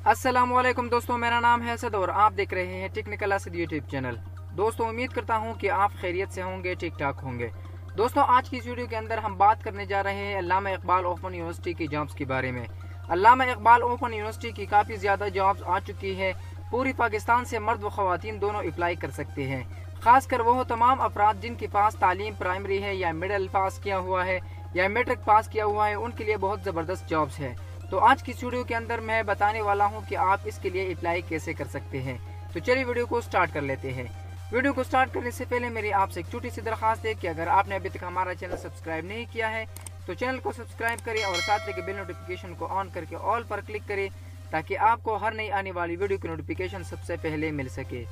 अस्सलामुअलैकुम दोस्तों, मेरा नाम है असद और आप देख रहे हैं टेक्निकल असद यूट्यूब चैनल। दोस्तों, उम्मीद करता हूं कि आप खैरियत से होंगे, ठीक ठाक होंगे। दोस्तों, आज की इस वीडियो के अंदर हम बात करने जा रहे हैं अल्लामा इकबाल ओपन यूनिवर्सिटी की जॉब्स के बारे में। अल्लामा इकबाल ओपन यूनिवर्सिटी की काफ़ी ज़्यादा जॉब्स आ चुकी है। पूरी पाकिस्तान से मर्द व ख़वातीन दोनों अप्लाई कर सकते हैं। खासकर वो तमाम अफराद जिनके पास तालीम प्राइमरी है या मिडिल पास किया हुआ है या मैट्रिक पास किया हुआ है, उनके लिए बहुत ज़बरदस्त जॉब्स है। तो आज की वीडियो के अंदर मैं बताने वाला हूं कि आप इसके लिए अप्लाई कैसे कर सकते हैं। तो चलिए वीडियो को स्टार्ट कर लेते हैं। वीडियो को स्टार्ट करने से पहले मेरी आपसे एक छोटी सी दरख्वास्त है कि अगर आपने अभी तक हमारा चैनल सब्सक्राइब नहीं किया है तो चैनल को सब्सक्राइब करें और साथ लेके बेल नोटिफिकेशन को ऑन करके ऑल पर क्लिक करें ताकि आपको हर नई आने वाली वीडियो की नोटिफिकेशन सबसे पहले मिल सके।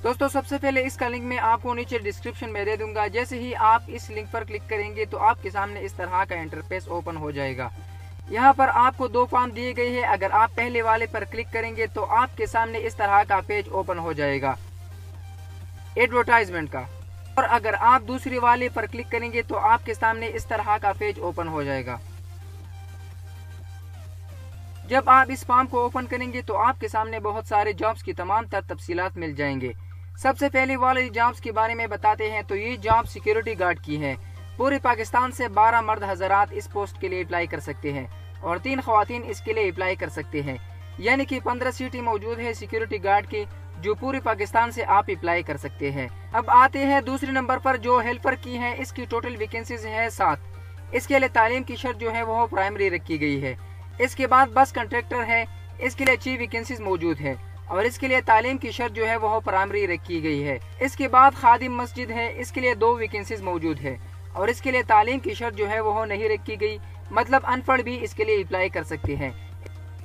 दोस्तों, सबसे पहले इसका लिंक मैं आपको नीचे डिस्क्रिप्शन में दे दूंगा। जैसे ही आप इस लिंक पर क्लिक करेंगे तो आपके सामने इस तरह का इंटरफेस ओपन हो जाएगा। यहाँ पर आपको दो फॉर्म दिए गए हैं। अगर आप पहले वाले पर क्लिक करेंगे तो आपके सामने इस तरह का पेज ओपन हो जाएगा एडवर्टाइजमेंट का, और अगर आप दूसरे वाले पर क्लिक करेंगे तो आपके सामने इस तरह का पेज ओपन हो जाएगा। जब आप इस फॉर्म को ओपन करेंगे तो आपके सामने बहुत सारे जॉब्स की तमाम तफसीलात मिल जाएंगे। सबसे पहले वाले जॉब्स के बारे में बताते हैं। तो ये जॉब सिक्योरिटी गार्ड की है। पूरे पाकिस्तान से 12 मर्द हजरात इस पोस्ट के लिए अप्लाई कर सकते हैं और 3 खवातीन इसके लिए अप्लाई कर सकते हैं। यानी कि 15 सीटें मौजूद है सिक्योरिटी गार्ड की, जो पूरे पाकिस्तान से आप अप्लाई कर सकते हैं। अब आते हैं दूसरे नंबर पर जो हेल्पर की है। इसकी टोटल वैकेंसीज है 7। इसके लिए तालीम की शर्त जो है वो प्राइमरी रखी गई है। इसके बाद बस कंट्रैक्टर है, इसके लिए 6 वैकेंसीज मौजूद है और इसके लिए तालीम की शर्त जो है वह प्राइमरी रखी गई है। इसके बाद खादिम मस्जिद है, इसके लिए 2 वैकेंसीज मौजूद है और इसके लिए तालीम की शर्त जो है वह नहीं रखी गई, मतलब अनपढ़ भी इसके लिए अप्लाई कर सकते हैं।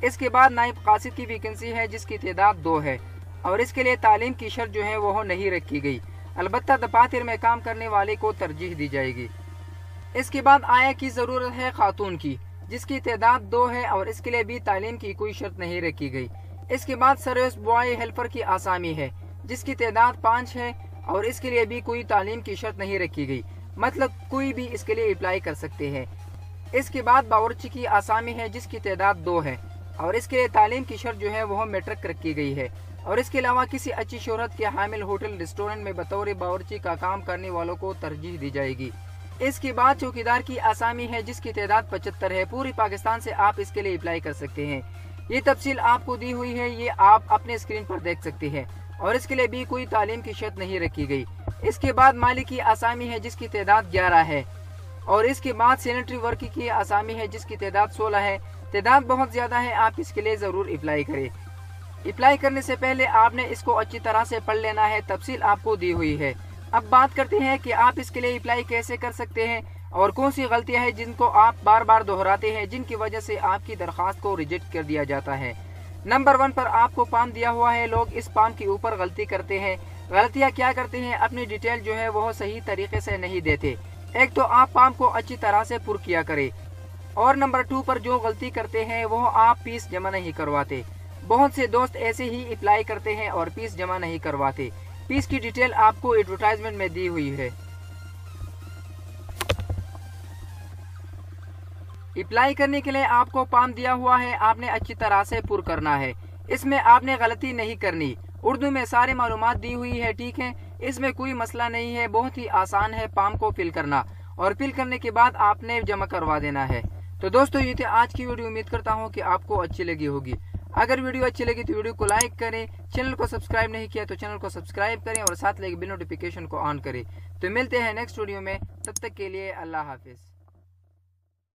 इसके बाद नाइब कासिद की वैकेंसी है जिसकी तादाद 2 है और इसके लिए तालीम की शर्त जो है वह नहीं रखी गई, अलबत्ता दफातर में काम करने वाले को तरजीह दी जाएगी। इसके बाद आया की जरूरत है खातून की, जिसकी तादाद 2 है और इसके लिए भी तालीम की कोई शर्त नहीं रखी गई। इसके बाद सर्विस बॉय हेल्पर की आसामी है जिसकी तादाद 5 है और इसके लिए भी कोई तालीम की शर्त नहीं रखी गई, मतलब कोई भी इसके लिए अप्लाई कर सकते हैं। इसके बाद बावर्ची की आसामी है जिसकी तादाद 2 है और इसके लिए तालीम की शर्त जो है वह मैट्रिक रखी गई है और इसके अलावा किसी अच्छी शोहरत के हामिल होटल रेस्टोरेंट में बतौर बावर्ची का काम करने वालों को तरजीह दी जाएगी। इसके बाद चौकीदार की आसामी है जिसकी तादाद 75 है। पूरी पाकिस्तान से आप इसके लिए अप्लाई कर सकते हैं। ये तफसील आपको दी हुई है, ये आप अपने स्क्रीन पर देख सकते हैं और इसके लिए भी कोई तालीम की शर्त नहीं रखी गई। इसके बाद मालिक की आसामी है जिसकी तादाद 11 है और इसके बाद सैनिटरी वर्क की आसामी है जिसकी तादाद 16 है। तादाद बहुत ज्यादा है, आप इसके लिए जरूर अप्लाई करें। अप्लाई करने से पहले आपने इसको अच्छी तरह से पढ़ लेना है, तफसील आपको दी हुई है। अब बात करते हैं कि आप इसके लिए अप्लाई कैसे कर सकते हैं और कौन सी गलतियां हैं जिनको आप बार बार दोहराते हैं, जिनकी वजह से आपकी दरख्वास्त को रिजेक्ट कर दिया जाता है। नंबर 1 पर आपको फॉर्म दिया हुआ है। लोग इस फॉर्म के ऊपर गलती करते हैं। गलतियां क्या करते हैं? अपनी डिटेल जो है वह सही तरीके से नहीं देते। एक तो आप फॉर्म को अच्छी तरह से पुर किया करें और नंबर 2 पर जो गलती करते हैं वो आप फीस जमा नहीं करवाते। बहुत से दोस्त ऐसे ही अप्लाई करते हैं और फीस जमा नहीं करवाते। फीस की डिटेल आपको एडवर्टाइजमेंट में दी हुई है। अप्लाई करने के लिए आपको फॉर्म दिया हुआ है, आपने अच्छी तरह से पुर करना है। इसमें आपने गलती नहीं करनी। उर्दू में सारी मालूमात दी हुई है, ठीक है। इसमें कोई मसला नहीं है, बहुत ही आसान है फॉर्म को फिल करना और फिल करने के बाद आपने जमा करवा देना है। तो दोस्तों, ये थी आज की वीडियो। उम्मीद करता हूँ कि आपको अच्छी लगी होगी। अगर वीडियो अच्छी लगी तो वीडियो को लाइक करें, चैनल को सब्सक्राइब नहीं किया तो चैनल को सब्सक्राइब करें और साथ लेके बेल नोटिफिकेशन को ऑन करें। तो मिलते हैं नेक्स्ट वीडियो में, तब तक के लिए अल्लाह हाफिज।